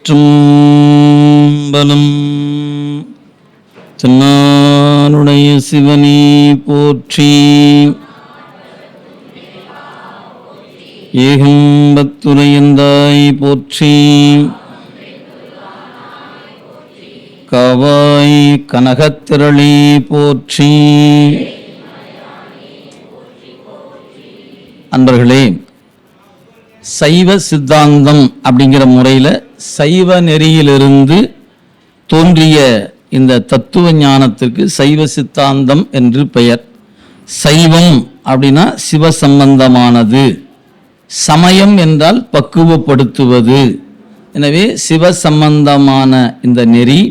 திருச்சிற்றம்பலம். தென்னாடுடைய சிவனே போற்றி. ஏகம்பத்துரையந்தாய் போற்றி. காவாய் கனகத்திரளே போற்றி. அன்பர்களே, சைவ சித்தாந்தம் அப்படிங்கிற முறையில் சைவ நெறியிலிருந்து தோன்றிய இந்த தத்துவ ஞானத்திற்கு சைவ சித்தாந்தம் என்று பெயர். சைவம் அப்படின்னா சிவ சம்பந்தமானது, சமயம் என்றால் பக்குவப்படுத்துவது. எனவே சிவ சம்பந்தமான இந்த நெறி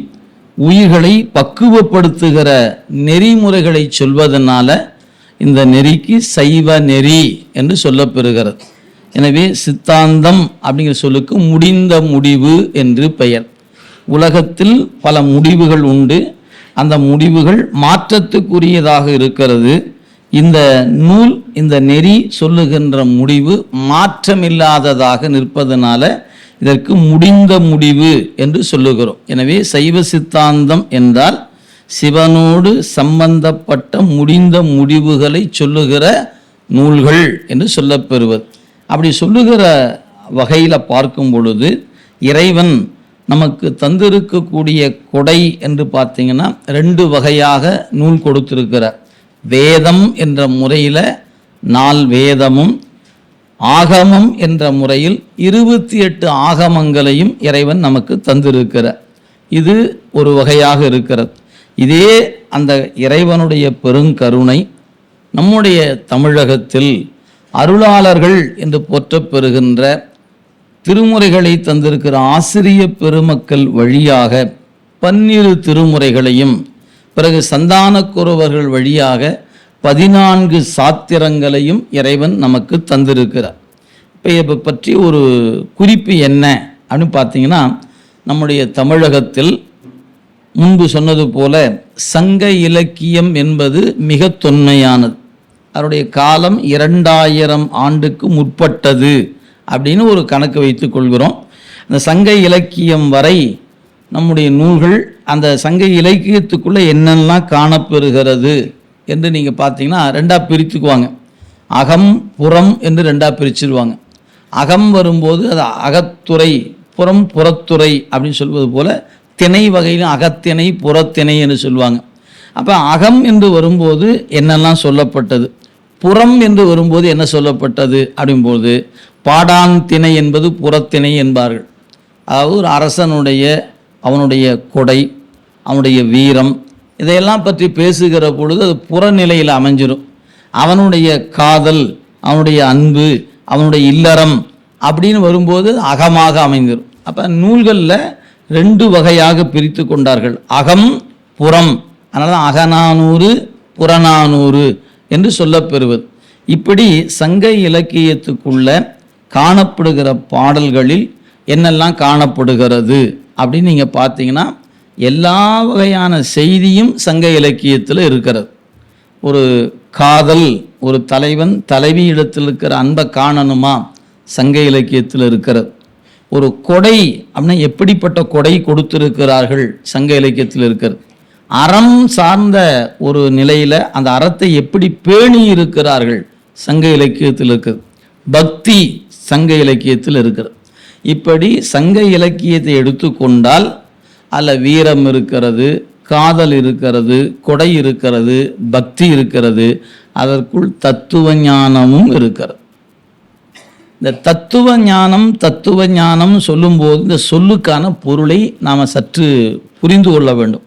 உயிர்களை பக்குவப்படுத்துகிற நெறிமுறைகளை சொல்வதனால இந்த நெறிக்கு சைவ நெறி என்று சொல்லப்பெறுகிறது. எனவே சித்தாந்தம் அப்படிங்கிற சொல்லுக்கு முடிந்த முடிவு என்று பெயர். உலகத்தில் பல முடிவுகள் உண்டு. அந்த முடிவுகள் மாற்றத்துக்குரியதாக இருக்கிறது. இந்த நூல், இந்த நெறி சொல்லுகின்ற முடிவு மாற்றமில்லாததாக நிற்பதனால இதற்கு முடிந்த முடிவு என்று சொல்லுகிறோம். எனவே சைவ சித்தாந்தம் என்றால் சிவனோடு சம்பந்தப்பட்ட முடிந்த முடிவுகளை சொல்லுகிற நூல்கள் என்று சொல்லப்பெறுவது. அப்படி சொல்லுகிற வகையில் பார்க்கும் பொழுது இறைவன் நமக்கு தந்திருக்கக்கூடிய கொடை என்று பார்த்தீங்கன்னா 2 வகையாக நூல் கொடுத்திருக்கிறார். வேதம் என்ற முறையில் 4 வேதமும், ஆகமம் என்ற முறையில் 28 ஆகமங்களையும் இறைவன் நமக்கு தந்திருக்கிறார். இது ஒரு வகையாக இருக்கிறது. இதே அந்த இறைவனுடைய பெருங்கருணை நம்முடைய தமிழகத்தில் அருளாளர்கள் என்று போற்றப்பெறுகின்ற திருமுறைகளை தந்திருக்கிற ஆசிரிய பெருமக்கள் வழியாக 12 திருமுறைகளையும், பிறகு சந்தானக்குறவர்கள் வழியாக 14 சாத்திரங்களையும் இறைவன் நமக்கு தந்திருக்கிறார். இப்போ இதை பற்றி ஒரு குறிப்பு என்ன அப்படின்னு பார்த்தீங்கன்னா, நம்முடைய தமிழகத்தில் முன்பு சொன்னது போல சங்க இலக்கியம் என்பது மிக தொன்மையானது. அவருடைய காலம் 2000 ஆண்டுக்கு முற்பட்டது அப்படின்னு ஒரு கணக்கு வைத்துக் கொள்கிறோம். அந்த சங்க இலக்கியம் வரை நம்முடைய நூல்கள் அந்த சங்க இலக்கியத்துக்குள்ளே என்னெல்லாம் காணப்பெறுகிறது என்று நீங்கள் பார்த்தீங்கன்னா 2ஆக பிரித்துக்குவாங்க. அகம் புறம் என்று 2ஆக பிரிச்சிருவாங்க. அகம் வரும்போது அது அகத்துறை, புறம் புறத்துறை அப்படின்னு சொல்வது போல் திணை வகையில் அகத்திணை புறத்திணை என்று சொல்லுவாங்க. அப்போ அகம் என்று வரும்போது என்னெல்லாம் சொல்லப்பட்டது, புறம் என்று வரும்போது என்ன சொல்லப்பட்டது அப்படிங்கும்போது பாடான் திணை என்பது புறத்திணை என்பார்கள். அதாவது ஒரு அரசனுடைய அவனுடைய கொடை, அவனுடைய வீரம், இதையெல்லாம் பற்றி பேசுகிற பொழுது அது புறநிலையில் அமைஞ்சிடும். அவனுடைய காதல், அவனுடைய அன்பு, அவனுடைய இல்லறம் அப்படின்னு வரும்போது அகமாக அமைந்திடும். அப்போ நூல்களில் 2 வகையாக பிரித்து கொண்டார்கள், அகம் புறம். அதனால தான் அகநானூறு புறநானூறு என்று சொல்லப்பெறுவது. இப்படி சங்க இலக்கியத்துக்குள்ள காணப்படுகிற பாடல்களில் என்னெல்லாம் காணப்படுகிறது அப்படின்னு நீங்கள் பார்த்தீங்கன்னா எல்லா வகையான செய்தியும் சங்க இலக்கியத்தில் இருக்கிறது. ஒரு காதல், ஒரு தலைவன் தலைவி இடத்தில் இருக்கிற அன்பை காணணுமா, சங்க இலக்கியத்தில் இருக்கிறது. ஒரு கொடை அப்படின்னா எப்படிப்பட்ட கொடை கொடுத்திருக்கிறார்கள், சங்க இலக்கியத்தில் இருக்கிறது. அறம் சார்ந்த ஒரு நிலையில் அந்த அறத்தை எப்படி பேணி இருக்கிறார்கள், சங்க இலக்கியத்தில் இருக்கிறது. பக்தி சங்க இலக்கியத்தில் இருக்கிறது. இப்படி சங்க இலக்கியத்தை எடுத்துக்கொண்டால் அதில் வீரம் இருக்கிறது, காதல் இருக்கிறது, கொடை இருக்கிறது, பக்தி இருக்கிறது, அதற்குள் தத்துவ ஞானமும் இருக்கிறது. இந்த தத்துவ ஞானம் சொல்லும்போது இந்த சொல்லுக்கான பொருளை நாம் சற்று புரிந்து கொள்ள வேண்டும்.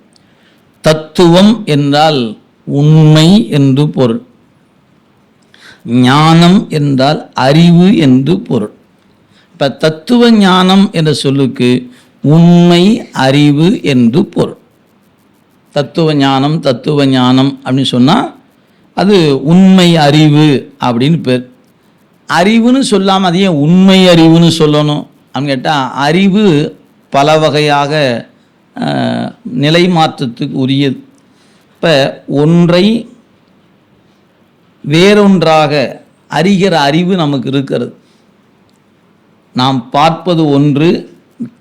தத்துவம் என்றால் உண்மை என்று பொருள், ஞானம் என்றால் அறிவு என்று பொருள். இப்போ தத்துவ ஞானம் என்ற சொல்லுக்கு உண்மை அறிவு என்று பொருள். தத்துவ ஞானம் அப்படின்னு சொன்னால் அது உண்மை அறிவு அப்படின்னு பேர். அறிவுன்னு சொல்லாமல் அது ஏன் உண்மை அறிவுன்னு சொல்லணும் அப்படின்னு கேட்டால், அறிவு பல வகையாக நிலை மாற்றத்துக்கு உரியது. இப்போ ஒன்றை வேறொன்றாக அறிகிற அறிவு நமக்கு இருக்கிறது. நாம் பார்ப்பது ஒன்று,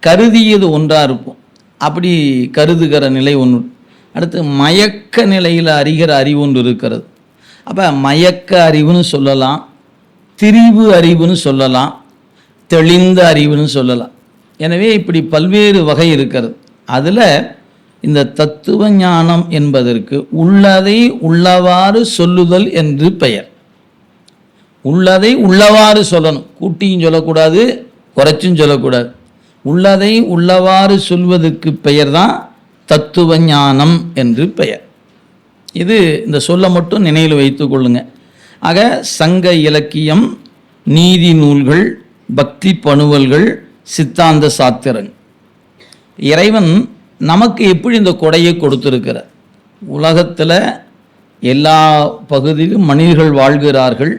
கருதியது ஒன்றாக இருப்போம், அப்படி கருதுகிற நிலை ஒன்று. அடுத்து மயக்க நிலையில் அறிகிற அறிவு ஒன்று இருக்கிறது. அப்போ மயக்க அறிவுன்னு சொல்லலாம், திரிவு அறிவுன்னு சொல்லலாம், தெளிந்த அறிவுன்னு சொல்லலாம். எனவே இப்படி பல்வேறு வகை இருக்கிறது. அதில் இந்த தத்துவ ஞானம் என்பதற்கு உள்ளதை உள்ளவாறு சொல்லுதல் என்று பெயர். உள்ளதை உள்ளவாறு சொல்லணும், கூட்டியும் சொல்லக்கூடாது, குறைச்சும் சொல்லக்கூடாது. உள்ளதை உள்ளவாறு சொல்வதற்கு பெயர் தான் தத்துவ ஞானம் என்று பெயர். இது இந்த சொல்ல மட்டும் நினைவில் வைத்து கொள்ளுங்க. ஆக சங்க இலக்கியம், நீதி நூல்கள், பக்தி பணுவல்கள், சித்தாந்த சாத்திரங்கள், இறைவன் நமக்கு எப்படி இந்த கொடையை கொடுத்திருக்கிறார். உலகத்தில் எல்லா பகுதியிலும் மனிதர்கள் வாழ்கிறார்கள்,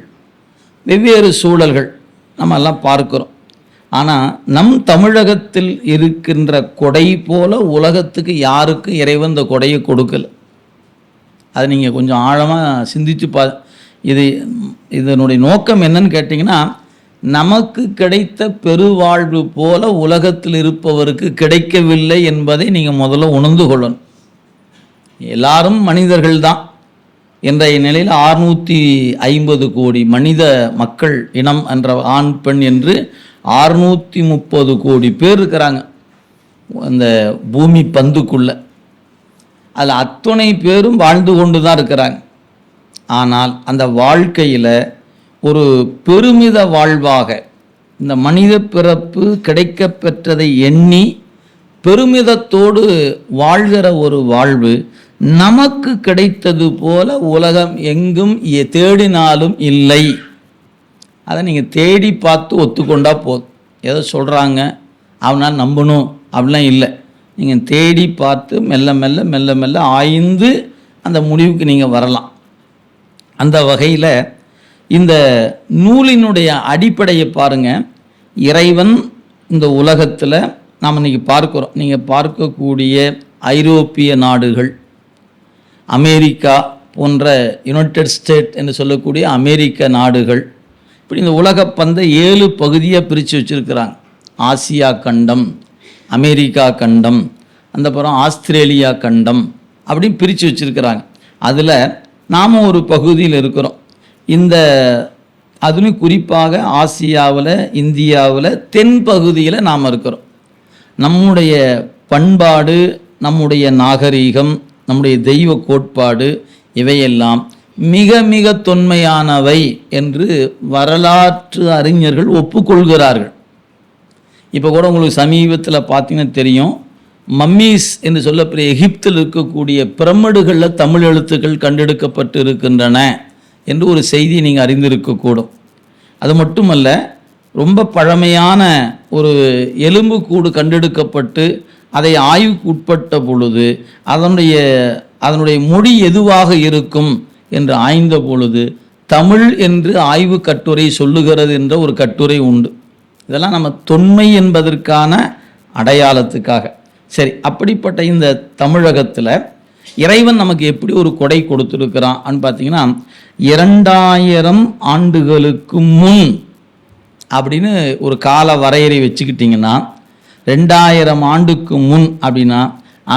வெவ்வேறு சூழல்கள் நம்ம எல்லாம் பார்க்கிறோம். ஆனால் நம் தமிழகத்தில் இருக்கின்ற கொடை போல உலகத்துக்கு யாருக்கும் இறைவன் இந்த கொடையை கொடுக்கல. அதை நீங்கள் கொஞ்சம் ஆழமாக சிந்தித்து இதனுடைய நோக்கம் என்னன்னு கேட்டிங்கன்னா, நமக்கு கிடைத்த பெருவாழ்வு போல உலகத்தில் இருப்பவருக்கு கிடைக்கவில்லை என்பதை நீங்கள் முதல்ல உணர்ந்து கொள்ளணும். எல்லாரும் மனிதர்கள் தான். இன்றைய நிலையில் 650 கோடி மனித மக்கள் இனம் என்ற ஆண் பெண் என்று 630 கோடி பேர் இருக்கிறாங்க அந்த பூமி பந்துக்குள்ள. அதில் அத்தனை பேரும் வாழ்ந்து கொண்டு தான் இருக்கிறாங்க. ஆனால் அந்த வாழ்க்கையில் ஒரு பெருமித வாழ்வாக இந்த மனித பிறப்பு கிடைக்க பெற்றதை எண்ணி பெருமிதத்தோடு வாழ்கிற ஒரு வாழ்வு நமக்கு கிடைத்தது போல உலகம் எங்கும் தேடினாலும் இல்லை. அதை நீங்கள் தேடி பார்த்து ஒத்துக்கொண்டா போதும். ஏதோ சொல்கிறாங்க அவனால் நம்பணும் அப்படிலாம் இல்லை. நீங்கள் தேடி பார்த்து மெல்ல மெல்ல மெல்ல மெல்ல ஆய்ந்து அந்த முடிவுக்கு நீங்கள் வரலாம். அந்த வகையில் இந்த நூலினுடைய அடிப்படையை பாருங்கள். இறைவன் இந்த உலகத்தில் நாம் இன்றைக்கி பார்க்குறோம். நீங்கள் பார்க்கக்கூடிய ஐரோப்பிய நாடுகள், அமெரிக்கா போன்ற யுனைடெட் ஸ்டேட் என்று சொல்லக்கூடிய அமெரிக்க நாடுகள், இப்படி இந்த உலக பந்தை 7 பகுதியாக பிரித்து வச்சுருக்கிறாங்க. ஆசியா கண்டம், அமெரிக்கா கண்டம், அந்த அப்புறம் ஆஸ்திரேலியா கண்டம், அப்படின்னு பிரித்து வச்சுருக்கிறாங்க. அதில் நாம் ஒரு பகுதியில் இருக்கிறோம். இந்த அதுவும் குறிப்பாக ஆசியாவில், இந்தியாவில் தென் பகுதியில் நாம் இருக்கிறோம். நம்முடைய பண்பாடு, நம்முடைய நாகரீகம், நம்முடைய தெய்வ கோட்பாடு இவையெல்லாம் மிக மிக தொன்மையானவை என்று வரலாற்று அறிஞர்கள் ஒப்புக்கொள்கிறார்கள். இப்போ கூட உங்களுக்கு சமீபத்தில் பார்த்தீங்கன்னா தெரியும், மம்மீஸ் என்று சொல்லப்பெரிய எகிப்தில் இருக்கக்கூடிய பிரமிடுகளில் தமிழ் எழுத்துக்கள் கண்டெடுக்கப்பட்டு இருக்கின்றன என்று ஒரு செய்தி நீங்கள் அறிந்திருக்கக்கூடும். அது மட்டுமல்ல, ரொம்ப பழமையான ஒரு எலும்புக்கூடு கண்டெடுக்கப்பட்டு அதை ஆய்வுக்கு உட்பட்ட பொழுது அதனுடைய மொழி எதுவாக இருக்கும் என்று ஆய்ந்த பொழுது தமிழ் என்று ஆய்வு கட்டுரை சொல்லுகிறது என்ற ஒரு கட்டுரை உண்டு. இதெல்லாம் நம்ம தொன்மை என்பதற்கான அடையாளத்துக்காக. சரி, அப்படிப்பட்ட இந்த தமிழகத்தில் இறைவன் நமக்கு எப்படி ஒரு கொடை கொடுத்துருக்கிறான் பார்த்தீங்கன்னா, 2000 ஆண்டுகளுக்கு முன் அப்படின்னு ஒரு கால வரையறை வச்சுக்கிட்டிங்கன்னா, 2000 ஆண்டுக்கு முன் அப்படின்னா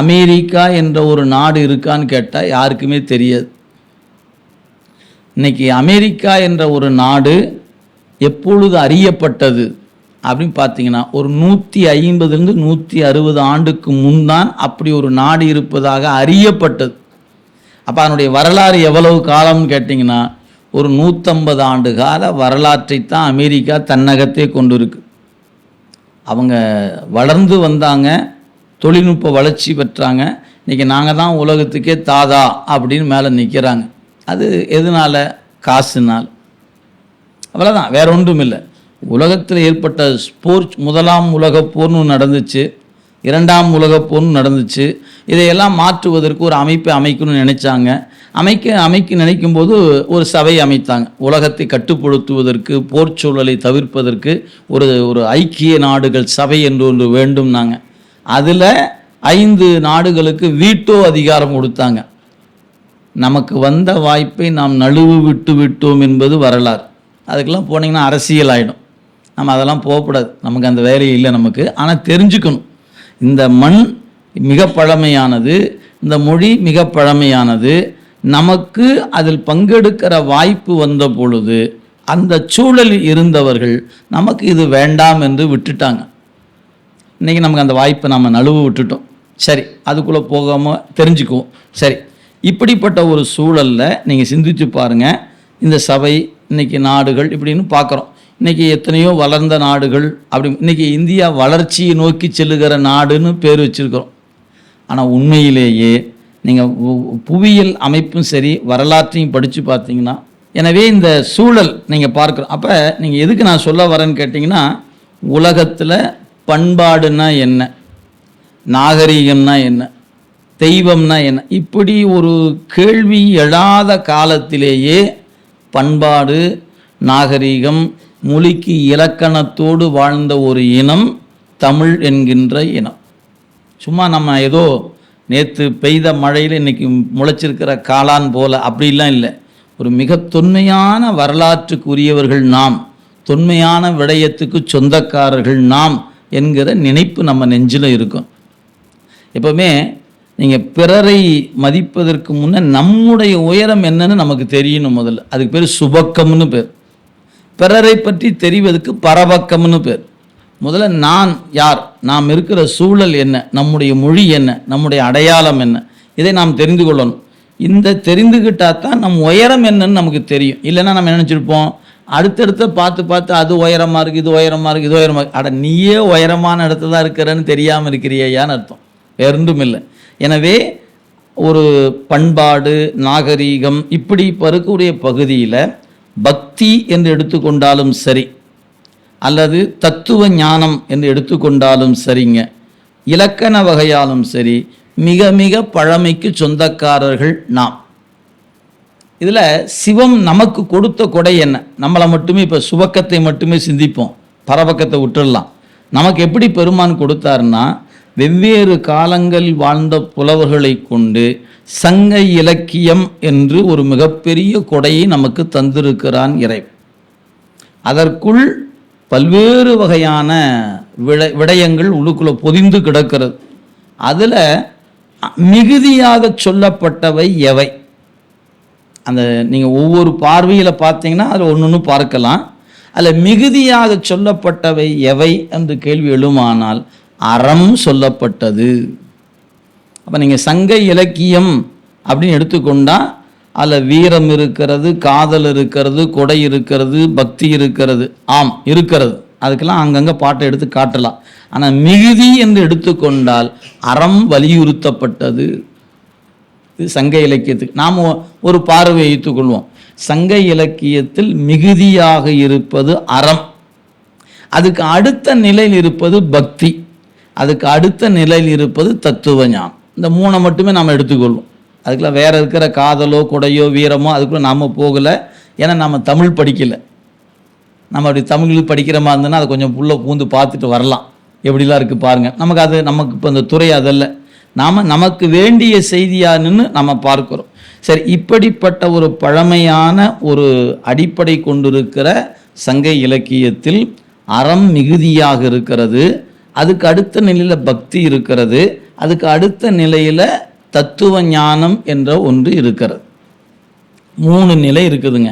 அமெரிக்கா என்ற ஒரு நாடு இருக்கான்னு கேட்டால் யாருக்குமே தெரியாது. இன்னைக்கு அமெரிக்கா என்ற ஒரு நாடு எப்பொழுது அறியப்பட்டது அப்படின்னு பார்த்தீங்கன்னா, ஒரு 150 160 ஆண்டுக்கு முன்தான் அப்படி ஒரு நாடு இருப்பதாக அறியப்பட்டது. அப்போ அதனுடைய வரலாறு எவ்வளவு காலம்னு கேட்டிங்கன்னா, ஒரு 150 ஆண்டு கால வரலாற்றை தான் அமெரிக்கா தன்னகத்தே கொண்டு இருக்கு. அவங்க வளர்ந்து வந்தாங்க, தொழில்நுட்ப வளர்ச்சி பெற்றாங்க. இன்றைக்கி நாங்கள் தான் உலகத்துக்கே தாதா அப்படின்னு மேலே நிற்கிறாங்க. அது எதனால்? காசுனால். அவ்வளோதான், வேற ஒன்றும் இல்லை. உலகத்தில் ஏற்பட்ட ஸ்போர்ட்ஸ், 1ஆம் உலகப் போர்னு நடந்துச்சு, 2ஆம் உலகப் போர்னு நடந்துச்சு. இதையெல்லாம் மாற்றுவதற்கு ஒரு அமைப்பை அமைக்கணும்னு நினைச்சாங்க. அமைக்க நினைக்கும் போது ஒரு சபை அமைத்தாங்க. உலகத்தை கட்டுப்படுத்துவதற்கு, போர் சூழலை தவிர்ப்பதற்கு ஒரு ஐக்கிய நாடுகள் சபை என்று ஒன்று வேண்டும்னாங்க. அதில் 5 நாடுகளுக்கு வீட்டோ அதிகாரம் கொடுத்தாங்க. நமக்கு வந்த வாய்ப்பை நாம் நழுவு விட்டு விட்டோம் என்பது வரலாறு. அதுக்கெல்லாம் போனீங்கன்னா அரசியல் ஆகிடும். நம்ம அதெல்லாம் போகக்கூடாது, நமக்கு அந்த வேலையே இல்லை நமக்கு. ஆனால் தெரிஞ்சுக்கணும், இந்த மண் மிக பழமையானது, இந்த மொழி மிக பழமையானது. நமக்கு அதில் பங்கெடுக்கிற வாய்ப்பு வந்த பொழுது அந்த சூழலில் இருந்தவர்கள் நமக்கு இது வேண்டாம் என்று விட்டுட்டாங்க. இன்றைக்கி நமக்கு அந்த வாய்ப்பை நம்ம நழுவு விட்டுட்டோம். சரி, அதுக்குள்ளே போகாமல் தெரிஞ்சுக்குவோம். சரி, இப்படிப்பட்ட ஒரு சூழலில் நீங்கள் சிந்திச்சு பாருங்கள். இந்த சபை, இன்றைக்கி நாடுகள் இப்படின்னு பார்க்குறோம். இன்றைக்கி எத்தனையோ வளர்ந்த நாடுகள், அப்படி இன்றைக்கி இந்தியா வளர்ச்சியை நோக்கி செல்லுகிற நாடுன்னு பேர் வச்சுருக்கிறோம். ஆனால் உண்மையிலேயே நீங்கள் புவியியல் அமைப்பும் சரி, வரலாற்றையும் படித்து பார்த்தீங்கன்னா, எனவே இந்த சூழல் நீங்கள் பார்க்குறோம். அப்போ நீங்கள் எதுக்கு நான் சொல்ல வரேன்னு கேட்டிங்கன்னா, உலகத்தில் பண்பாடுன்னா என்ன, நாகரீகம்னா என்ன, தெய்வம்னா என்ன, இப்படி ஒரு கேள்வி எழாத காலத்திலேயே பண்பாடு, நாகரீகம், மொழிக்கு இலக்கணத்தோடு வாழ்ந்த ஒரு இனம் தமிழ் என்கின்ற இனம். சும்மா நம்ம ஏதோ நேற்று பெய்த மழையில் இன்றைக்கி முளைச்சிருக்கிற காளான் போல் அப்படிலாம் இல்லை. ஒரு மிக தொன்மையான வரலாற்றுக்கு உரியவர்கள் நாம், தொன்மையான விடயத்துக்கு சொந்தக்காரர்கள் நாம் என்கிற நினைப்பு நம்ம நெஞ்சில் இருக்கும். எப்போவுமே நீங்கள் பிறரை மதிப்பதற்கு முன்னே நம்முடைய உயரம் என்னன்னு நமக்கு தெரியணும். முதல்ல அதுக்கு பேர் சுபக்கம்னு பேர். பிறரை பற்றி தெரிவதற்கு பரபக்கம்னு பேர். முதல்ல நான் யார், நாம் இருக்கிற சூழல் என்ன, நம்முடைய மொழி என்ன, நம்முடைய அடையாளம் என்ன, இதை நாம் தெரிந்து கொள்ளணும். இந்த தெரிந்துக்கிட்டால் தான் நம் உயரம் என்னன்னு நமக்கு தெரியும். இல்லைன்னா நம்ம நினச்சிருப்போம், அடுத்தடுத்த பார்த்து அது உயரமாக இருக்குது, இது உயரமாக இருக்குது, இது உயரமாக இருக்குது. அட, நீயே உயரமான இடத்துல தான் இருக்கிறன்னு தெரியாமல் இருக்கிறியான்னு அர்த்தம், வேறொன்றும் இல்லை. எனவே ஒரு பண்பாடு, நாகரீகம் இப்படி இருக்கக்கூடிய பகுதியில் பக்தி என்று எடுத்துக்கொண்டாலும் சரி, அல்லது தத்துவ ஞானம் என்று எடுத்துக்கொண்டாலும் சரிங்க, இலக்கண வகையாலும் சரி, மிக மிக பழமைக்கு சொந்தக்காரர்கள் நாம். இதில் சிவம் நமக்கு கொடுத்த கொடை என்ன? நம்மளை மட்டுமே இப்போ சுபக்கத்தை மட்டுமே சிந்திப்போம், பரபக்கத்தை விட்டுடலாம். நமக்கு எப்படி பெருமான் கொடுத்தாருன்னா, வெவ்வேறு காலங்கள் வாழ்ந்த புலவர்களை கொண்டு சங்க இலக்கியம் என்று ஒரு மிகப்பெரிய கொடையை நமக்கு தந்திருக்கிறான் இறைவன். அதற்குள் பல்வேறு வகையான விடயங்கள் உள்ளுக்குள்ளே பொதிந்து கிடக்கிறது. அதில் மிகுதியாக சொல்லப்பட்டவை எவை? அந்த நீங்கள் ஒவ்வொரு பார்வையில் பார்த்தீங்கன்னா அதில் ஒன்று பார்க்கலாம். அதில் மிகுதியாக சொல்லப்பட்டவை எவை என்று கேள்வி எழுமானால் அறம் சொல்லப்பட்டது. அப்போ நீங்கள் சங்க இலக்கியம் அப்படின்னு எடுத்துக்கொண்டால் அதில் வீரம் இருக்கிறது, காதல் இருக்கிறது, கொடை இருக்கிறது, பக்தி இருக்கிறது. ஆம், இருக்கிறது. அதுக்கெல்லாம் அங்கங்கே பாட்டை எடுத்து காட்டலாம். ஆனால் மிகுதி என்று எடுத்துக்கொண்டால் அறம் வலியுறுத்தப்பட்டது. இது சங்க இலக்கியத்துக்கு நாம் ஒரு பார்வை வைத்துக்கொள்வோம். சங்க இலக்கியத்தில் மிகுதியாக இருப்பது அறம், அதுக்கு அடுத்த நிலையில் இருப்பது பக்தி, அதுக்கு அடுத்த நிலையில் இருப்பது தத்துவ ஞானம். இந்த மூணை மட்டுமே நாம் எடுத்துக்கொள்வோம். அதுக்கெல்லாம் வேறு இருக்கிற காதலோ கொடையோ வீரமோ அதுக்குள்ளே நாம் போகலை. ஏன்னா நம்ம தமிழ் படிக்கலை. நம்ம அப்படி தமிழ் படிக்கிற மாதிரி இருந்ததுன்னா அதை கொஞ்சம் புள்ள பூந்து பார்த்துட்டு வரலாம், எப்படிலாம் இருக்குது பாருங்கள். நமக்கு இப்போ இந்த துறை அதல்ல. நமக்கு வேண்டிய செய்தியான்னு நம்ம பார்க்குறோம். சரி, இப்படிப்பட்ட ஒரு பழமையான ஒரு அடிப்படை கொண்டிருக்கிற சங்க இலக்கியத்தில் அறம் மிகுதியாக இருக்கிறது. அதுக்கு அடுத்த நிலையில் பக்தி இருக்கிறது. அதுக்கு அடுத்த நிலையில் தத்துவ ஞானம் என்ற ஒன்று இருக்கிறது. 3 நிலை இருக்குதுங்க.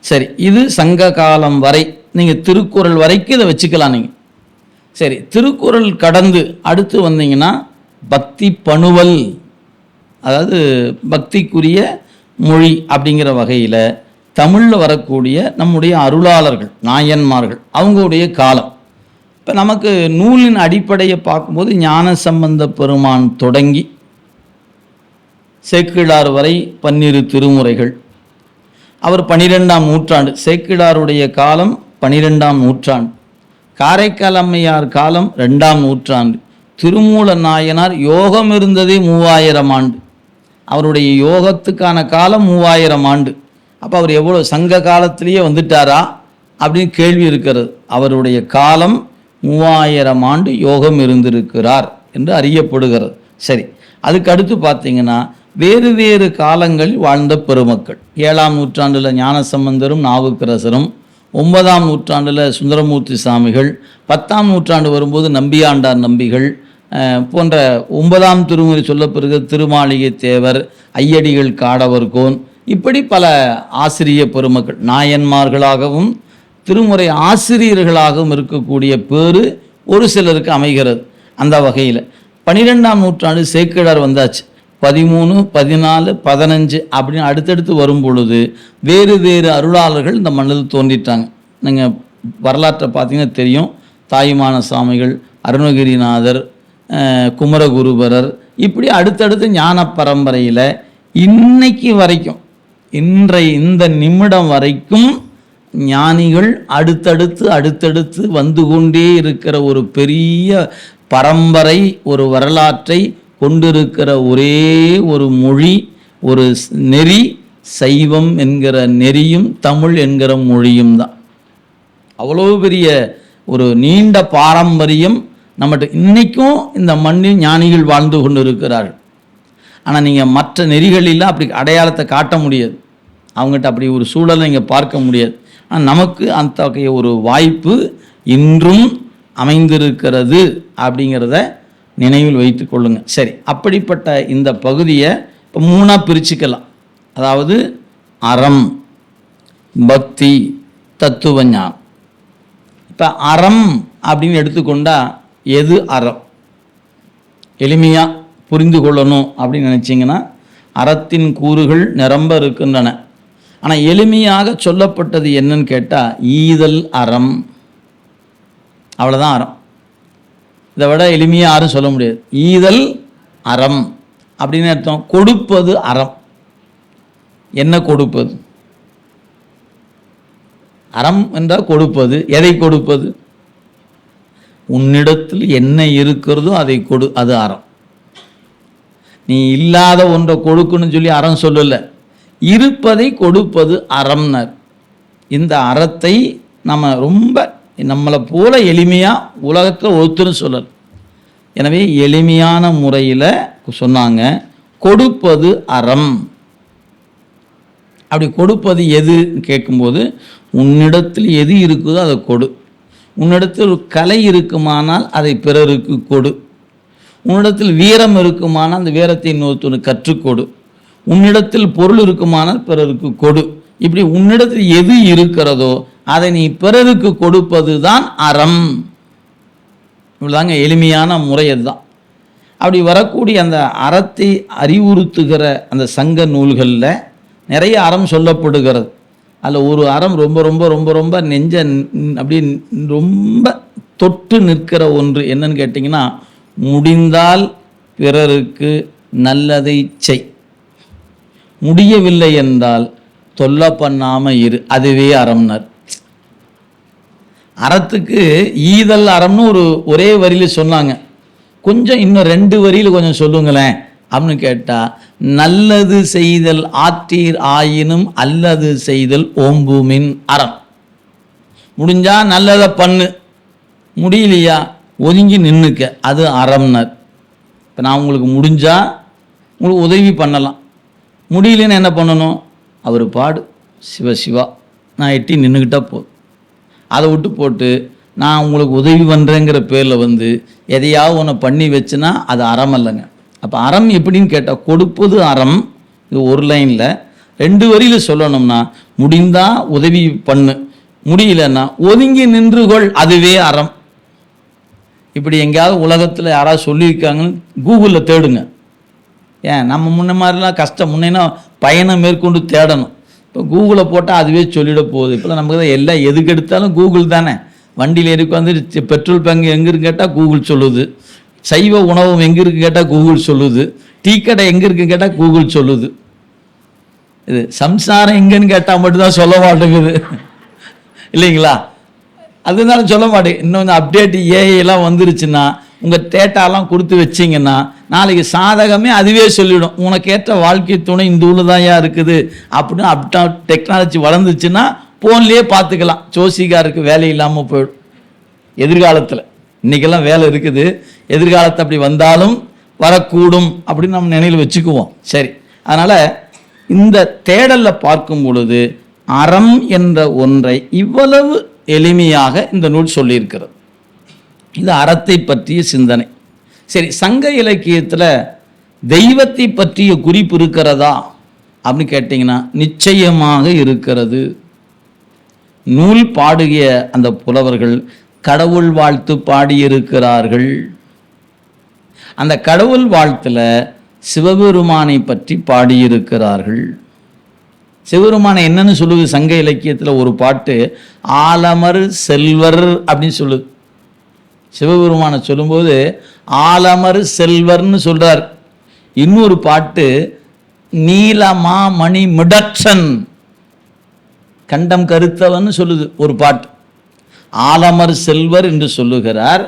சரி, இது சங்க காலம் வரை. நீங்கள் திருக்குறள் வரைக்கும் இதை வச்சுக்கலாம் நீங்கள். சரி, திருக்குறள் கடந்து அடுத்து வந்தீங்கன்னா பக்தி பணுவல், அதாவது பக்திக்குரிய மொழி அப்படிங்கிற வகையில் தமிழில் வரக்கூடிய நம்முடைய அருளாளர்கள், நாயன்மார்கள், அவங்களுடைய காலம். இப்போ நமக்கு நூலின் அடிப்படையை பார்க்கும்போது ஞானசம்பந்த பெருமான் தொடங்கி சேக்கிழார் வரை 12 திருமுறைகள். அவர் 12ஆம் நூற்றாண்டு, சேக்கிழாருடைய காலம் 12ஆம் நூற்றாண்டு, காரைக்கால் அம்மையார் காலம் 2ஆம் நூற்றாண்டு, திருமூல நாயனார் யோகம் இருந்ததே 3000 ஆண்டு, அவருடைய யோகத்துக்கான காலம் 3000 ஆண்டு. அப்போ அவர் எவ்வளோ சங்க காலத்திலேயே வந்துட்டாரா அப்படின்னு கேள்வி இருக்கிறது. அவருடைய காலம் 3000 ஆண்டு யோகம் இருந்திருக்கிறார் என்று அறியப்படுகிறது. சரி, அதுக்கு அடுத்து பார்த்தீங்கன்னா வேறு வேறு காலங்களில் வாழ்ந்த பெருமக்கள். 7ஆம் நூற்றாண்டில் ஞானசம்பந்தரும் நாவுக்கரசரும், 9ஆம் நூற்றாண்டில் சுந்தரமூர்த்தி சாமிகள், 10ஆம் நூற்றாண்டு வரும்போது நம்பியாண்டார் நம்பிகள் போன்ற 9ஆம் திருமுறை சொல்லப்பெறுகிற திருமாளிகை தேவர், ஐயடிகள் காடவர்கோன், இப்படி பல ஆசிரிய பெருமக்கள் நாயன்மார்களாகவும் திருமுறை ஆசிரியர்களாகவும் இருக்கக்கூடிய பேரு ஒரு சிலருக்கு அமைகிறது. அந்த வகையில் 12ஆம் நூற்றாண்டு சேக்கிழார் வந்தாச்சு. 13, 14, 15 அப்படின்னு அடுத்தடுத்து வரும் பொழுது வேறு வேறு அருளாளர்கள் இந்த மண்ணில் தோன்றிட்டாங்க. நீங்கள் வரலாற்றை பார்த்தீங்கன்னா தெரியும். தாயுமான சாமிகள், அருணகிரிநாதர், குமரகுருபரர், இப்படி அடுத்தடுத்து ஞான பரம்பரையில் இன்னைக்கு வரைக்கும், இந்த நிமிடம் வரைக்கும் ஞானிகள் அடுத்தடுத்து வந்து கொண்டே இருக்கிற ஒரு பெரிய பரம்பரை, ஒரு வரலாற்றை கொண்டிருக்கிற ஒரே ஒரு மொழி, ஒரு நெறி, சைவம் என்கிற நெறியும் தமிழ் என்கிற மொழியும் தான். அவ்வளோ பெரிய ஒரு நீண்ட பாரம்பரியம் நம்மகிட்ட இன்றைக்கும் இந்த மண்ணில் ஞானிகள் வாழ்ந்து கொண்டு இருக்கிறார்கள். ஆனால் நீங்கள் மற்ற நெறிகளில் அப்படி அடையாளத்தை காட்ட முடியாது, அவங்ககிட்ட அப்படி ஒரு சூழலை நீங்கள் பார்க்க முடியாது. ஆனால் நமக்கு அந்த ஒரு வாய்ப்பு இன்றும் அமைந்திருக்கிறது அப்படிங்கிறத நினைவில் வைத்து கொள்ளுங்கள். சரி, அப்படிப்பட்ட இந்த பகுதியை இப்போ 3ஆக பிரிச்சுக்கலாம். அதாவது அறம், பக்தி, தத்துவ ஞானம். இப்போ அறம் அப்படின்னு எடுத்துக்கொண்டால் எது அறம்? எளிமையாக புரிந்து கொள்ளணும் அப்படின்னு நினச்சிங்கன்னா அறத்தின் கூறுகள் நிரம்ப இருக்கின்றன. ஆனால் எளிமையாக சொல்லப்பட்டது என்னன்னு கேட்டால் ஈதல் அறம். அவ்வளோதான் அறம். இதை விட எளிமையாக யாரும் சொல்ல முடியாது. ஈதல் அறம் அப்படின்னு அர்த்தம் கொடுப்பது அறம். என்ன கொடுப்பது? அறம் என்றால் கொடுப்பது. எதை கொடுப்பது? உன்னிடத்தில் என்ன இருக்கிறதோ அதை கொடு, அது அறம். நீ இல்லாத ஒன்றை கொடுக்கணும்னு சொல்லி அறம் சொல்லலை, இருப்பதை கொடுப்பது அறம்னர். இந்த அறத்தை நம்ம ரொம்ப நம்மளை போல எளிமையாக உலகத்தில் ஒருத்தரும் சொல்லலை. எனவே எளிமையான முறையில் சொன்னாங்க, கொடுப்பது அறம். அப்படி கொடுப்பது எது கேட்கும்போது, உன்னிடத்தில் எது இருக்குதோ அதை கொடு. உன்னிடத்தில் ஒரு கலை இருக்குமானால் அதை பிறருக்கு கொடு. உன்னிடத்தில் வீரம் இருக்குமானால் அந்த வீரத்தை இன்னொருத்தருக்கு கற்றுக்கொடு. உன்னிடத்தில் பொருள் இருக்குமானால் பிறருக்கு கொடு. இப்படி உன்னிடத்தில் எது இருக்கிறதோ அதை நீ பிறருக்கு கொடுப்பது தான் அறம். இவ்வளோதாங்க எளிமையான முறை. அதுதான். அப்படி வரக்கூடிய அந்த அறத்தை அறிவுறுத்துகிற அந்த சங்க நூல்களில் நிறைய அறம் சொல்லப்படுகிறது. அதில் ஒரு அறம் ரொம்ப ரொம்ப ரொம்ப ரொம்ப நெஞ்ச அப்படி ரொம்ப தொட்டு நிற்கிற ஒன்று என்னன்னு கேட்டிங்கன்னா, முடிந்தால் பிறருக்கு நல்லதை செய், முடியவில்லை என்றால் தொல்லை பண்ணாமல் இரு, அதுவே அறம்னார். அறத்துக்கு ஈதல் அறம்னு ஒரே வரியில் சொன்னாங்க. கொஞ்சம் இன்னும் 2 வரியில் கொஞ்சம் சொல்லுங்களேன் அப்படின்னு கேட்டால், நல்லது செய்தல் ஆற்றீர் ஆயினும் அல்லது செய்தல் ஓம்புமின் அறம். முடிஞ்சா நல்லதை பண்ணு, முடியலையா ஒதுங்கி நின்றுக்க, அது அறம்னர். இப்போ நான் உங்களுக்கு முடிஞ்சா உங்களுக்கு உதவி பண்ணலாம், முடியலன்னு என்ன பண்ணணும்? அவர் பாடு சிவ சிவா நான் எட்டி நின்றுக்கிட்டா போதும். அதை விட்டு போட்டு நான் உங்களுக்கு உதவி பண்ணுறேங்கிற பேரில் எதையாவது ஒன்று பண்ணி வச்சுன்னா அது அறம் இல்லைங்க. அப்போ அறம் எப்படின்னு கேட்டால் கொடுப்பது அறம். இது ஒரு லைனில். 2 வரியில் சொல்லணும்னா, முடிந்தால் உதவி பண்ணு, முடியலன்னா ஒதுங்கி நின்றுகொள், அதுவே அறம். இப்படி எங்கேயாவது உலகத்தில் யாராவது சொல்லியிருக்காங்கன்னு கூகுளில் தேடுங்க. ஏன் நம்ம முன்ன மாதிரிலாம் கஷ்டம், முன்னேன்னா பயணம் மேற்கொண்டு தேடணும். இப்போ கூகுளை போட்டால் அதுவே சொல்லிட போகுது. இப்போலாம் நமக்கு தான் எல்லாம் எதுக்கு எடுத்தாலும் கூகுள் தானே. வண்டியில் இருக்கு பெட்ரோல் பங்கு எங்கே இருக்கு கேட்டால் கூகுள் சொல்லுது, சைவ உணவும் எங்கே இருக்கு கேட்டால் கூகுள் சொல்லுது, டீ கடை எங்கே இருக்கு கேட்டால் கூகுள் சொல்லுது. இது சம்சாரம் எங்கன்னு கேட்டால் மட்டும்தான் சொல்ல மாட்டேங்குது இல்லைங்களா? அதனால சொல்ல மாட்டேங்க. இன்னும் அப்டேட் ஏஐலாம் வந்துருச்சுன்னா உங்கள் டேட்டாலாம் கொடுத்து வச்சிங்கன்னா நாளைக்கு சாதகமே அதுவே சொல்லிவிடும், உனக்கு ஏற்ற வாழ்க்கை துணை இந்த ஊரில் தான் இருக்குது அப்படின்னு. டெக்னாலஜி வளர்ந்துச்சுன்னா ஃபோன்லேயே பார்த்துக்கலாம். ஜோசிகாருக்கு வேலை இல்லாமல் போயிடும் எதிர்காலத்தில். இன்றைக்கெல்லாம் வேலை இருக்குது, எதிர்காலத்தை அப்படி வந்தாலும் வரக்கூடும் அப்படின்னு நம்ம நினைவில் வச்சுக்குவோம். சரி, அதனால் இந்த தேடலில் பார்க்கும் பொழுது அறம் என்ற ஒன்றை இவ்வளவு எளிமையாக இந்த நூல் சொல்லியிருக்கிறது. இது அறத்தை பற்றிய சிந்தனை. சரி, சங்க இலக்கியத்தில் தெய்வத்தை பற்றிய குறிப்பு இருக்கிறதா அப்படின்னு கேட்டிங்கன்னா நிச்சயமாக இருக்கிறது. நூல் பாடுகிய அந்த புலவர்கள் கடவுள் வாழ்த்து பாடியிருக்கிறார்கள். அந்த கடவுள் வாழ்த்தில் சிவபெருமானை பற்றி பாடியிருக்கிறார்கள். சிவபெருமானை என்னன்னு சொல்லுது சங்க இலக்கியத்தில் ஒரு பாட்டு, ஆலமர் செல்வர் அப்படின்னு சொல்லுது. சிவபெருமானை சொல்லும்போது ஆலமர் செல்வர்னு சொல்றார். இன்னொரு பாட்டு நீலமா மணி மிடற்றன் கண்டம் கருத்தவன் சொல்லுது ஒரு பாட்டு. ஆலமர் செல்வர் என்று சொல்லுகிறார்,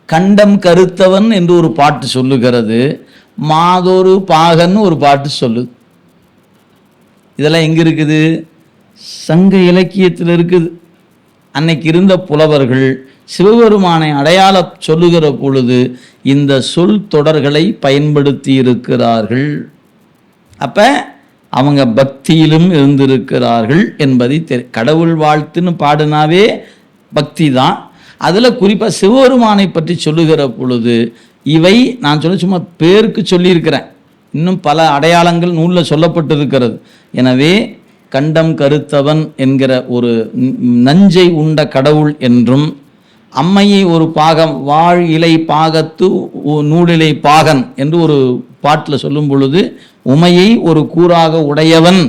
கண்டம் கருத்தவன் என்று ஒரு பாட்டு சொல்லுகிறது, மாதொரு பாகன் ஒரு பாட்டு சொல்லுது. இதெல்லாம் எங்க இருக்குது? சங்க இலக்கியத்தில் இருக்குது. அன்னைக்கு இருந்த புலவர்கள் சிவபெருமானை அடையாள சொல்லுகிற பொழுது இந்த சொல் தொடர்களை பயன்படுத்தி இருக்கிறார்கள். அப்ப அவங்க பக்தியிலும் இருந்திருக்கிறார்கள் என்பதை கடவுள் வாழ்த்துன்னு பாடினாவே பக்தி தான். அதில் குறிப்பாக சிவபெருமானை பற்றி சொல்லுகிற பொழுது இவை நான் சொல்ல சும்மா பேருக்கு சொல்லியிருக்கிறேன், இன்னும் பல அடையாளங்கள் நூலில் சொல்லப்பட்டிருக்கிறது. எனவே கண்டம் கருத்தவன் என்கிற ஒரு நஞ்சை உண்ட கடவுள் என்றும், அம்மையை ஒரு பாகம் வாழ் இலை பாகத்து நூலிலை பாகன் என்று ஒரு பாட்டில் சொல்லும் பொழுது உமையை ஒரு கூறாக உடையவன்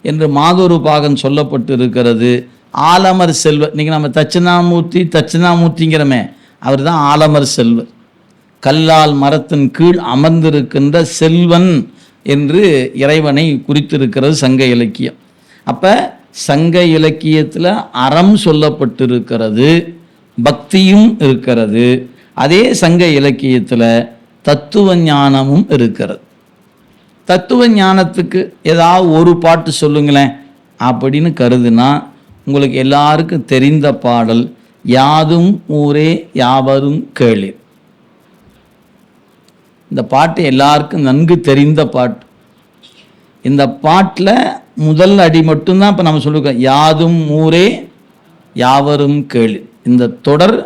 என்று மாதொரு பாகன் சொல்லப்பட்டு இருக்கிறது. ஆலமர் செல்வர், இன்னைக்கு நம்ம தட்சிணாமூர்த்திங்கிறமே, அவர் தான் ஆலமர் செல்வர். கல்லால் மரத்தின் கீழ் அமர்ந்திருக்கின்ற செல்வன் என்று இறைவனை குறித்திருக்கிறது சங்க இலக்கியம். அப்ப சங்க இலக்கியத்தில் அறம் சொல்லப்பட்டிருக்கிறது, பக்தியும் இருக்கிறது. அதே சங்க இலக்கியத்தில் தத்துவ ஞானமும் இருக்கிறது. தத்துவ ஞானத்துக்கு ஏதாவது ஒரு பாட்டு சொல்லுங்களேன் அப்படின்னு கருதுனா உங்களுக்கு எல்லாருக்கும் தெரிந்த பாடல் யாதும் ஊரே யாவரும் கேளீர். இந்த பாட்டு எல்லாருக்கும் நன்கு தெரிந்த பாட்டு. இந்த பாட்டில் முதல் அடி மட்டும்தான் இப்போ நம்ம சொல்லிருக்கோம், யாதும் ஊரே யாவரும் கேளீர். இந்த தொடர்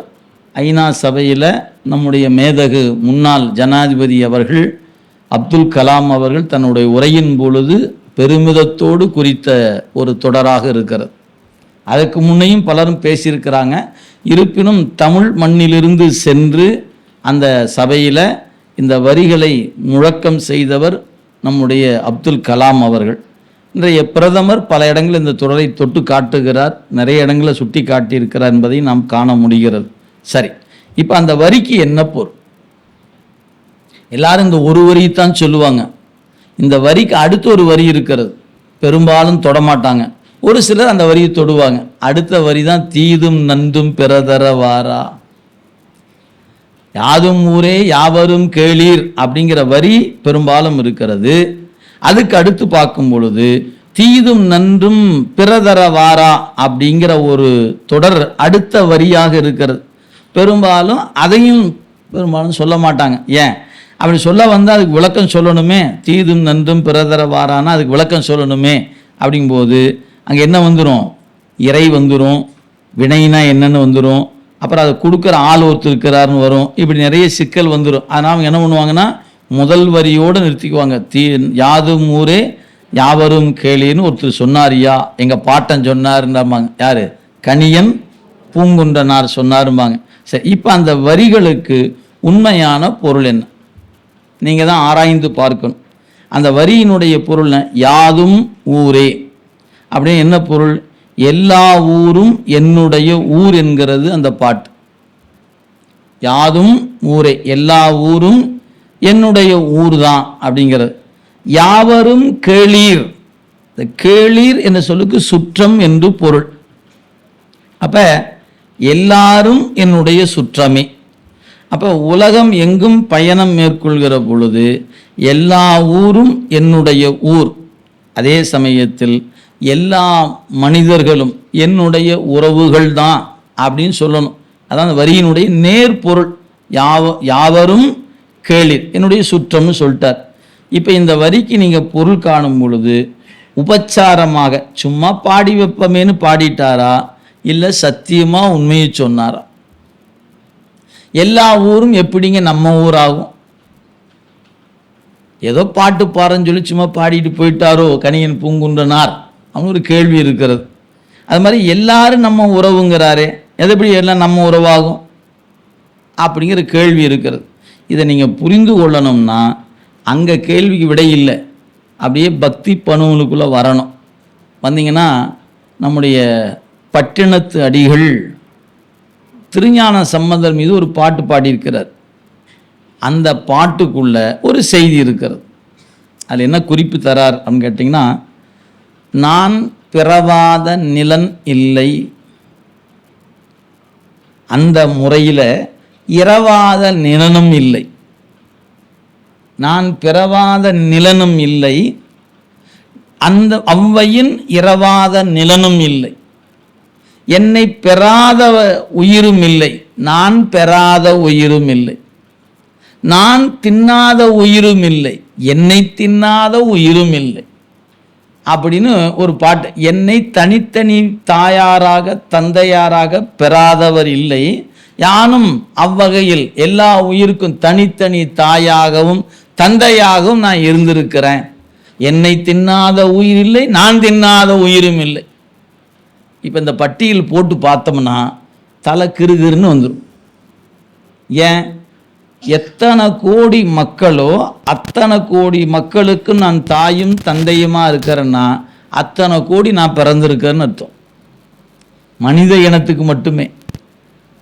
ஐநா சபையில் நம்முடைய மேதகு முன்னாள் ஜனாதிபதி அவர்கள் அப்துல் கலாம் அவர்கள் தன்னுடைய உரையின் பொழுது பெருமிதத்தோடு குறித்த ஒரு தொடராக இருக்கிறது. அதுக்கு முன்னையும் பலரும் பேசியிருக்கிறாங்க. இருப்பினும் தமிழ் மண்ணிலிருந்து சென்று அந்த சபையில் இந்த வரிகளை முழக்கம் செய்தவர் நம்முடைய அப்துல் கலாம் அவர்கள். இன்றைய பிரதமர் பல இடங்களில் இந்த தொடரை தொட்டு காட்டுகிறார், நிறைய இடங்களில் சுட்டி காட்டியிருக்கிறார் என்பதை நாம் காண முடிகிறது. சரி, இப்போ அந்த வரிக்கு என்ன பொருள்? எல்லாரும் இந்த ஒரு வரியைத்தான் சொல்லுவாங்க. இந்த வரிக்கு அடுத்த ஒரு வரி இருக்கிறது, பெரும்பாலும் தொடமாட்டாங்க. ஒரு சிலர் அந்த வரியை தொடுவாங்க. அடுத்த வரி தான் தீதும் நன்றும் பிறதர வாரா, யாதும் ஊரே யாவரும் கேளீர் அப்படிங்கிற வரி பெரும்பாலும் இருக்கிறது. அதுக்கு அடுத்து பார்க்கும் பொழுது தீதும் நன்றும் பிறதர வாரா அப்படிங்கிற ஒரு தொடர் அடுத்த வரியாக இருக்கிறது. பெரும்பாலும் அதையும் பெரும்பாலும் சொல்ல மாட்டாங்க. ஏன் அப்படி சொல்ல வந்தால் அதுக்கு விளக்கம் சொல்லணுமே. தீதும் நன்றும் பிறதர வாரானா அதுக்கு விளக்கம் சொல்லணுமே. அப்படிங்கும்போது அங்கே என்ன வந்துடும்? இறை வந்துடும், வினைனா என்னன்னு வந்துடும், அப்புறம் அதை கொடுக்குற ஆள் ஒருத்தர் இருக்கிறாருன்னு வரும். இப்படி நிறைய சிக்கல் வந்துடும். அதனால் அவங்க என்ன பண்ணுவாங்கன்னா முதல் வரியோடு நிறுத்திக்குவாங்க. யாதும் ஊரே யாவரும் கேளீர்னு ஒருத்தர் சொன்னாரியா, எங்கள் பாட்டன் சொன்னாருன்றாங்க. யார்? கணியன் பூங்குன்றனார் சொன்னாரும்பாங்க. சரி, இப்போ அந்த வரிகளுக்கு உண்மையான பொருள் என்ன? நீங்கள் தான் ஆராய்ந்து பார்க்கணும். அந்த வரியினுடைய பொருள் யாதும் ஊரே அப்படின்னு என்ன பொருள்? எல்லா ஊரும் என்னுடைய ஊர் என்கிறது அந்த பாட்டு. யாதும் ஊரே, எல்லா ஊரும் என்னுடைய ஊர் தான் அப்படிங்கிறது. யாவரும் கேளீர், இந்த கேளீர் என்ற சொல்லுக்கு சுற்றம் என்று பொருள். அப்ப எல்லாரும் என்னுடைய சுற்றமே. அப்போ உலகம் எங்கும் பயணம் மேற்கொள்கிற பொழுது எல்லா ஊரும் என்னுடைய ஊர், அதே சமயத்தில் எல்லா மனிதர்களும் என்னுடைய உறவுகள் தான் அப்படின்னு சொல்லணும். அதான் வரியினுடைய நேர்பொருள். யாவரும் கேளீர், என்னுடைய சுற்றம்னு சொல்லிட்டார். இப்போ இந்த வரிக்கு நீங்கள் பொருள் காணும் பொழுது உபச்சாரமாக சும்மா பாடி வைப்பமேன்னு பாடிட்டாரா, இல்லை சத்தியமாக உண்மையை சொன்னாரா? எல்லா ஊரும் எப்படிங்க நம்ம ஊராகும்? ஏதோ பாட்டு பாருன்னு சொல்லி சும்மா பாடிட்டு போயிட்டாரோ கணியன் பூங்குன்றனார், அவங்க ஒரு கேள்வி இருக்கிறது. அது மாதிரி எல்லாரும் நம்ம உறவுங்கிறாரே, எது எப்படி எல்லாம் நம்ம உறவாகும் அப்படிங்கிற கேள்வி இருக்கிறது. இதை நீங்கள் புரிந்து கொள்ளணும்னா அங்கே கேள்விக்கு விடை இல்லை, அப்படியே பக்தி பணுவனுக்குள்ளே வரணும். வந்தீங்கன்னா நம்முடைய பட்டினத்து அடிகள் திருஞான சம்பந்தர் மீது ஒரு பாட்டு பாடியிருக்கிறார். அந்த பாட்டுக்குள்ள ஒரு செய்தி இருக்கிறது. அதில் என்ன குறிப்பு தரார் அப்படின்னு கேட்டிங்கன்னா, நான் பிறவாத நிலன் இல்லை, அந்த முறையில் இரவாத நிலனும் இல்லை. நான் பிறவாத நிலனும் இல்லை, அந்த அவ்வையின் இரவாத நிலனும் இல்லை. என்னை பெறாத உயிரும் இல்லை, நான் பெறாத உயிரும் இல்லை. நான் தின்னாத உயிரும் இல்லை, என்னை தின்னாத உயிரும் இல்லை அப்படின்னு ஒரு பாட்டு. என்னை தனித்தனி தாயாராக தந்தையாராக பெறாதவர் இல்லை, யானும் அவ்வகையில் எல்லா உயிருக்கும் தனித்தனி தாயாகவும் தந்தையாகவும் நான் இருந்திருக்கிறேன். என்னை தின்னாத உயிர் இல்லை, நான் தின்னாத உயிரும் இல்லை. இப்போ இந்த பட்டியல் போட்டு பார்த்தோம்னா தலை கிருகிருன்னு வந்துடும். ஏன்? எத்தனை கோடி மக்களோ அத்தனை கோடி மக்களுக்கு நான் தாயும் தந்தையுமா இருக்கிறேன்னா அத்தனை கோடி நான் பிறந்திருக்கேன்னு அர்த்தம். மனித இனத்துக்கு மட்டுமே.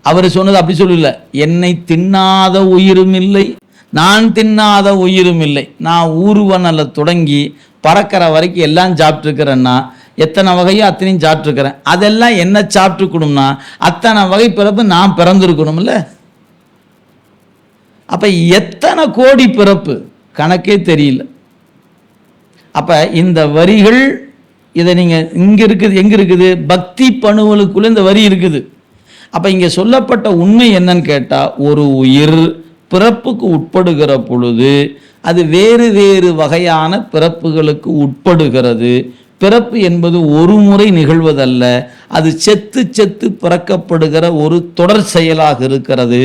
அவர் சொன்னது அப்படி சொல்லல, என்னை தின்னாத உயிரும் இல்லை, நான் தின்னாத உயிரும் இல்லை. நான் ஊர்வனில் தொடங்கி பறக்கிற வரைக்கும் எல்லாம் சாப்பிட்ருக்கிறேன்னா எத்தனை வகையோ அத்தனையும் சாப்பிட்ருக்கிறேன். அதெல்லாம் என்ன சாப்பிட்டுக்கணும்னா அத்தனை வகை பிறப்பு நான் பிறந்திருக்கணும்ல. அப்போ எத்தனை கோடி பிறப்பு கணக்கே தெரியல. அப்போ இந்த வரிகள், இதை நீங்கள் இங்கே இருக்குது, எங்கே இருக்குது? பக்தி பணுவலுக்குள்ளே இந்த வரி இருக்குது. அப்போ இங்கே சொல்லப்பட்ட உண்மை என்னன்னு கேட்டால், ஒரு உயிர் பிறப்புக்கு உட்படுகிற பொழுது அது வேறு வேறு வகையான பிறப்புகளுக்கு உட்படுகிறது. பிறப்பு என்பது ஒரு முறை நிகழ்வதல்ல, அது செத்து செத்து பிறக்கப்படுகிற ஒரு தொடர் செயலாக இருக்கிறது.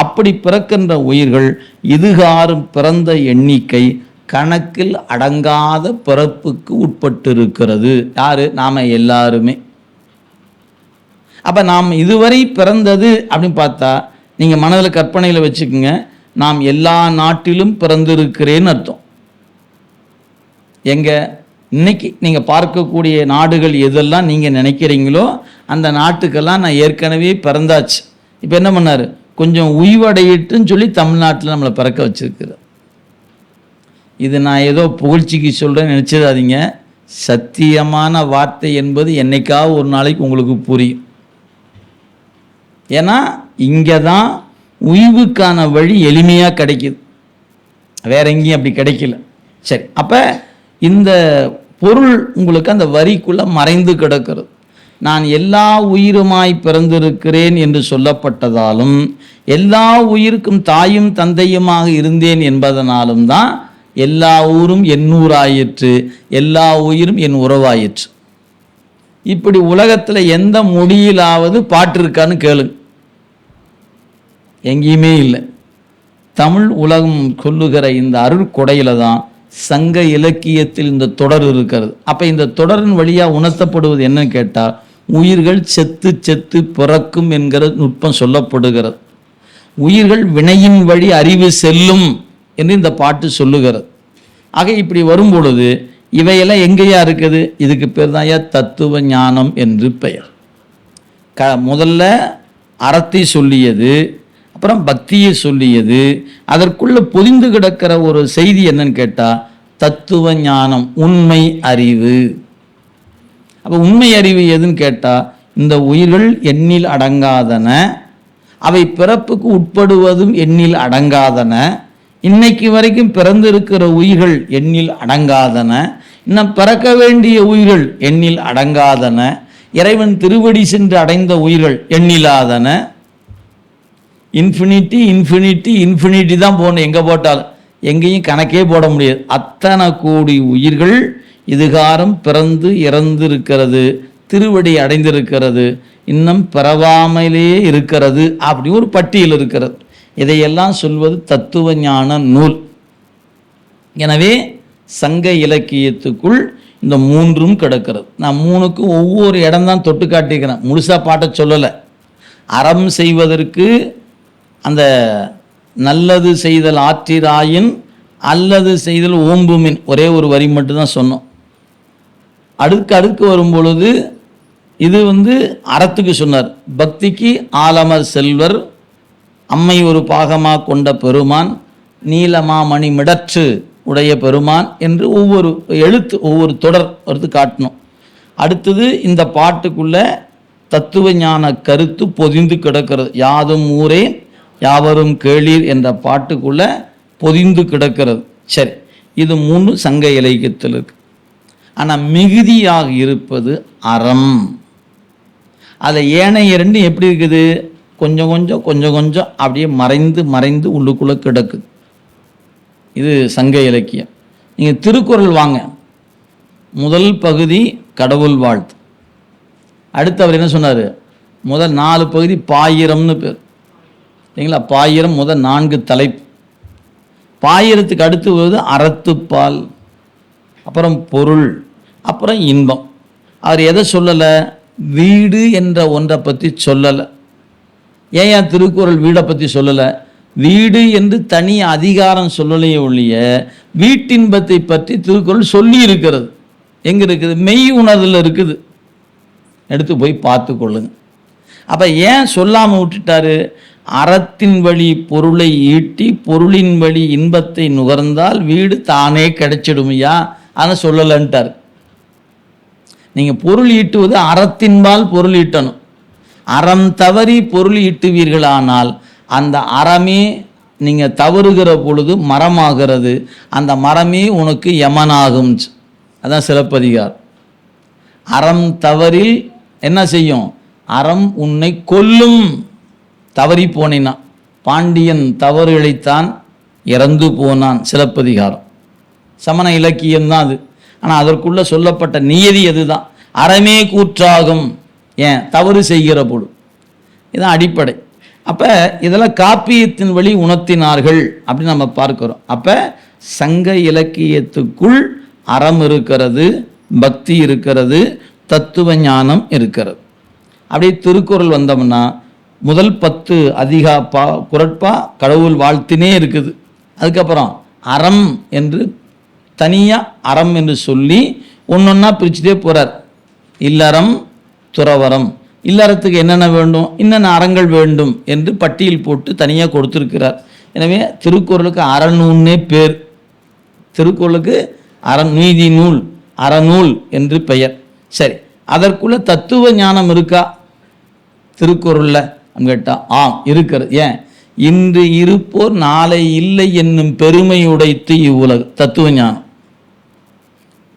அப்படி பிறக்கின்ற உயிர்கள் இதுகாரும் பிறந்த எண்ணிக்கை கணக்கில் அடங்காத பிறப்புக்கு உட்பட்டிருக்கிறது. யாரு? நாம எல்லாருமே. அப்போ நாம் இதுவரை பிறந்தது அப்படின்னு பார்த்தா நீங்கள் மனதில் கற்பனையில் வச்சுக்கோங்க, நாம் எல்லா நாட்டிலும் பிறந்திருக்கிறேன்னு அர்த்தம். எங்கே இன்னைக்கு நீங்கள் பார்க்கக்கூடிய நாடுகள் எதெல்லாம் நீங்கள் நினைக்கிறீங்களோ அந்த நாட்டுக்கெல்லாம் நான் ஏற்கனவே பிறந்தாச்சு. இப்போ என்ன பண்ணார்? கொஞ்சம் உய்வடையிட்டுன்னு சொல்லி தமிழ்நாட்டில் நம்மளை பிறக்க வச்சிருக்கிறார். இது நான் ஏதோ புகழ்ச்சிக்கு சொல்கிறேன்னு நினச்சிடாதீங்க. சத்தியமான வார்த்தை என்பது என்னைக்காவது ஒரு நாளைக்கு உங்களுக்கு புரியும். ஏன்னா இங்கே தான் உய்வுக்கான வழி எளிமையாக கிடைக்கிது, வேற எங்கேயும் அப்படி கிடைக்கல. சரி, அப்போ இந்த பொருள் உங்களுக்கு அந்த வரிக்குள்ளே மறைந்து கிடக்கிறது. நான் எல்லா உயிருமாய் பிறந்திருக்கிறேன் என்று சொல்லப்பட்டதாலும் எல்லா உயிருக்கும் தாயும் தந்தையுமாக இருந்தேன் என்பதனாலும் தான் எல்லா ஊரும் என் ஊராயிற்று, எல்லா உயிரும் என் உறவாயிற்று. இப்படி உலகத்தில் எந்த மொழியிலாவது பாட்டு இருக்கான்னு கேளுங்க, எங்கேயுமே இல்லை. தமிழ் உலகம் சொல்லுகிற இந்த அருட்கொடையில தான் சங்க இலக்கியத்தில் இந்த தொடர் இருக்கிறது. அப்போ இந்த தொடரின் வழியாக உணர்த்தப்படுவது என்னன்னு கேட்டால், உயிர்கள் செத்து செத்து பிறக்கும் என்கிற நுட்பம் சொல்லப்படுகிறது. உயிர்கள் வினையின் வழி அறிவு செல்லும் என்று இந்த பாட்டு சொல்லுகிறது. ஆக இப்படி வரும் பொழுது இவையெல்லாம் எங்கேயா இருக்குது? இதுக்கு பேர் தான் தத்துவ ஞானம் என்று பெயர். முதல்ல அறத்தை சொல்லியது, அப்புறம் பக்தியை சொல்லியது. அதற்குள்ள பொதிந்து கிடக்கிற ஒரு செய்தி என்னன்னு கேட்டால் தத்துவ ஞானம், உண்மை அறிவு. அப்போ உண்மை அறிவு எதுன்னு கேட்டால், இந்த உயிர்கள் எண்ணில் அடங்காதன, அவை பிறப்புக்கு உட்படுவதும் எண்ணில் அடங்காதன, இன்னைக்கு வரைக்கும் பிறந்திருக்கிற உயிர்கள் எண்ணில் அடங்காதன, இன்னும் பிறக்க வேண்டிய உயிர்கள் எண்ணில் அடங்காதன, இறைவன் திருவடி சென்று அடைந்த உயிர்கள் எண்ணிலாதன. இன்ஃபினிட்டி இன்ஃபினிட்டி இன்ஃபினிட்டி தான் போகணும், எங்கே போட்டாலும் எங்கேயும் கணக்கே போட முடியாது. அத்தனை கோடி உயிர்கள் இதுகாரம் பிறந்து இறந்து இருக்கிறது, திருவடி அடைந்திருக்கிறது, இன்னும் பிறவாமலே இருக்கிறது, அப்படி ஒரு பட்டியல் இருக்கிறது. இதையெல்லாம் சொல்வது தத்துவ ஞான நூல். எனவே சங்க இலக்கியத்துக்குள் இந்த மூன்றும் கிடக்கிறது. நான் மூணுக்கும் ஒவ்வொரு இடம்தான் தொட்டு காட்டிக்கிறேன், முழுசாக பாட்ட சொல்லலை. அறம் செய்வதற்கு அந்த நல்லது செய்தல் ஆற்றிராயின் அல்லது செய்தல் ஓம்புமின் ஒரே ஒரு வரி மட்டும்தான் சொன்னோம். அடுக்கு வரும் பொழுது இது அறத்துக்கு சொன்னார். பக்திக்கு ஆலமர் செல்வர், அம்மை ஒரு பாகமாக கொண்ட பெருமான், நீலமாமணி மிடற்று உடைய பெருமான் என்று ஒவ்வொரு எழுத்து ஒவ்வொரு தொடர் எடுத்து காட்டணும். அடுத்தது இந்த பாட்டுக்குள்ள தத்துவ ஞான கருத்து பொதிந்து கிடக்கிறது. யாதும் ஊரே யாவரும் கேளீர் என்ற பாட்டுக்குள்ள பொதிந்து கிடக்கிறது. சரி, இது மூணு சங்க இலக்கியத்தில் இருக்கு. ஆனால் மிகுதியாக இருப்பது அறம். அதில் ஏனைய ரெண்டு எப்படி இருக்குது? கொஞ்சம் கொஞ்சம் கொஞ்சம் கொஞ்சம் அப்படியே மறைந்து மறைந்து உள்ளுக்குள்ளே கிடக்குது. இது சங்க இலக்கியம். நீங்கள் திருக்குறள் வாங்க, முதல் பகுதி கடவுள் வாழ்த்து. அடுத்து அவர் என்ன சொன்னார்? முதல் 4 பகுதி பாயிரம்னு பேர், இல்லைங்களா? பாயிரம் முதல் 4 தலைப்பு. பாயிரத்துக்கு அடுத்து வருவது அறத்துப்பால், அப்புறம் பொருள், அப்புறம் இன்பம். அவர் எதை சொல்லலை? வீடு என்ற ஒன்றை பற்றி சொல்லலை. ஏன் திருக்குறள் வீடை பற்றி சொல்லலை? வீடு என்று தனி அதிகாரம் சொல்லலையே ஒழிய வீட்டின்பத்தை பற்றி திருக்குறள் சொல்லி இருக்கிறது. எங்கே இருக்குது? மெய் உணர்வில் இருக்குது. எடுத்து போய் பார்த்து கொள்ளுங்க. அப்போ ஏன் சொல்லாமல் விட்டுட்டாரு? அறத்தின் வழி பொருளை ஈட்டி பொருளின் வழி இன்பத்தை நுகர்ந்தால் வீடு தானே கிடைச்சிடுமையா, அதை சொல்லலைன்ட்டார். நீங்கள் பொருள் ஈட்டுவது அறத்தின்பால் பொருள் ஈட்டணும். அறம் தவறி பொருள் ஈட்டுவீர்களானால் அந்த அறமே நீங்கள் தவறுகிற பொழுது மரமாகிறது. அந்த மரமே உனக்கு யமனாகும். அதான் சிலப்பதிகாரம். அறம் தவறில் என்ன செய்யும்? அறம் உன்னை கொல்லும். தவறி போனேன்னா பாண்டியன் தவறு இழைத்தான், இறந்து போனான். சிலப்பதிகாரம் சமண இலக்கியம்தான் அது. ஆனால் அதற்குள்ள சொல்லப்பட்ட நியதி அதுதான். அறமே கூற்றாகும். ஏன்? தவறு செய்கிற பொழுது. இதுதான் அடிப்படை. அப்போ இதெல்லாம் காப்பியத்தின் வழி உணர்த்தினார்கள் அப்படின்னு நம்ம பார்க்கிறோம். அப்போ சங்க இலக்கியத்துக்குள் அறம் இருக்கிறது, பக்தி இருக்கிறது, தத்துவ ஞானம் இருக்கிறது. அப்படியே திருக்குறள் வந்தோம்னா முதல் 10 குறட்பா கடவுள் வாழ்த்தினே இருக்குது. அதுக்கப்புறம் அறம் என்று தனியாக அறம் என்று சொல்லி ஒன்றொன்னா பிரிச்சுட்டே போகிறார். இல்லறம், துறவரம், இல்லறத்துக்கு என்னென்ன வேண்டும், என்னென்ன அறங்கள் வேண்டும் என்று பட்டியல் போட்டு தனியாக கொடுத்துருக்கிறார். எனவே திருக்குறளுக்கு அறநூல்னே பேர். திருக்குறளுக்கு நீதி நூல், அறநூல் என்று பெயர். சரி, அதற்குள்ள தத்துவ ஞானம் இருக்கா திருக்குறளில் கேட்டால் ஆம் இருக்கிறது. ஏன்? இன்று இருப்போர் நாளை இல்லை என்னும் பெருமை உடைத்து இவ்வுலகு. தத்துவ ஞானம்.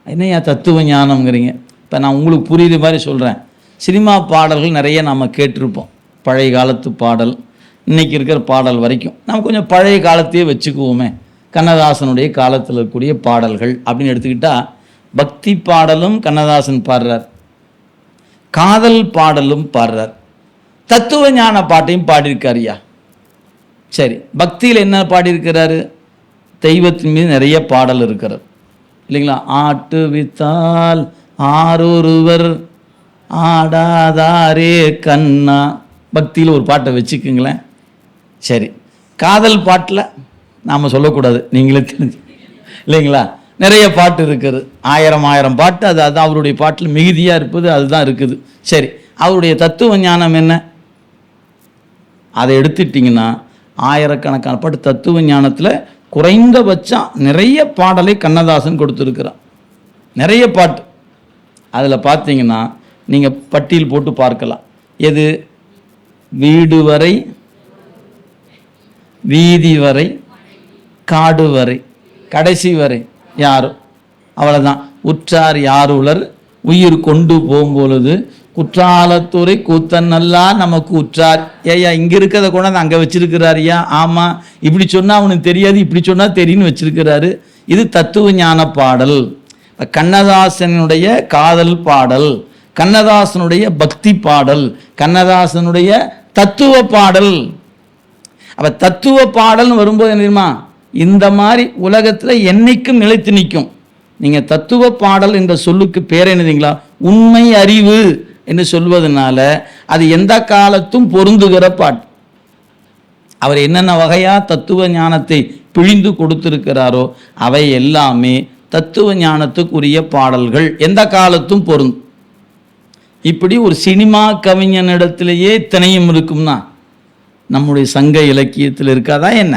என்னையா தத்துவ ஞானம்ங்கிறீங்க? இப்போ நான் உங்களுக்கு புரியுது மாதிரி சொல்கிறேன். சினிமா பாடல்கள் நிறைய நம்ம கேட்டிருப்போம். பழைய காலத்து பாடல், இன்றைக்கி இருக்கிற பாடல் வரைக்கும் நம்ம கொஞ்சம் பழைய காலத்தையே வச்சுக்குவோமே. கண்ணதாசனுடைய காலத்தில் இருக்கக்கூடிய பாடல்கள் அப்படின்னு எடுத்துக்கிட்டால் பக்தி பாடலும் கண்ணதாசன் பாடுறார், காதல் பாடலும் பாடுறார், தத்துவ ஞான பாட்டையும் பாடியிருக்காருயா. சரி, பக்தியில் என்ன பாடியிருக்கிறாரு? தெய்வத்தின் மீது நிறைய பாடல் இருக்கிறது, இல்லைங்களா? ஆட்டு வித்தால் ஆரொருவர் ஆடாதாரே கண்ணா, பக்தியில் ஒரு பாட்டை வச்சுக்குங்களேன். சரி, காதல் பாட்டில் நாம் சொல்லக்கூடாது, நீங்களே தெரிஞ்சு, இல்லைங்களா? நிறைய பாட்டு இருக்குது, 1000 பாட்டு. அது அவருடைய பாட்டில் மிகுதியாக இருப்பது அதுதான் இருக்குது. சரி, அவருடைய தத்துவ ஞானம் என்ன? அதை எடுத்துட்டிங்கன்னா ஆயிரக்கணக்கான பாட்டு. தத்துவ ஞானத்தில் குறைந்தபட்சம் நிறைய பாடலை கண்ணதாசன் கொடுத்துருக்கிறான், நிறைய பாட்டு. அதில் பார்த்தீங்கன்னா நீங்கள் பட்டியல் போட்டு பார்க்கலாம். எது? வீடு வரை, வீதி வரை, காடு வரை, கடைசி வரை யாரும், அவ்வளோதான். உற்றார் யாருளர் உயிர் கொண்டு போகும்பொழுது குற்றாலத்துறை கூத்தன்னல்லா நமக்கு உற்றார். ஏயா இங்கே இருக்கிறத கொண்டாந்து அங்கே வச்சிருக்கிறாரியா? ஆமாம், இப்படி சொன்னால் அவனுக்கு தெரியாது, இப்படி சொன்னால் தெரியும்னு வச்சிருக்கிறாரு. இது தத்துவ ஞான பாடல். கண்ணதாசனுடைய காதல் பாடல், கண்ணதாசனுடைய பக்தி பாடல், கண்ணதாசனுடைய தத்துவ பாடல். அப்ப தத்துவ பாடல்னு வரும்போது என்ன தெரியுமா, இந்த மாதிரி உலகத்தில் என்னைக்கும் நிலைத்து நிற்கும். நீங்கள் தத்துவ பாடல் என்ற சொல்லுக்கு பேர் என்னதுங்களா, உண்மை அறிவு என்று சொல்வதனால அது எந்த காலத்தும் பொருந்துகிற பாட்டு. அவர் என்னென்ன வகையா தத்துவ ஞானத்தை பிழிந்து கொடுத்திருக்கிறாரோ அவை எல்லாமே தத்துவ ஞானத்துக்குரிய பாடல்கள், எந்த காலத்தும் பொருந்தும். இப்படி ஒரு சினிமா கவிஞனிடத்திலேயே இத்தனையும் இருக்கும்னா நம்முடைய சங்க இலக்கியத்தில் இருக்காதா என்ன?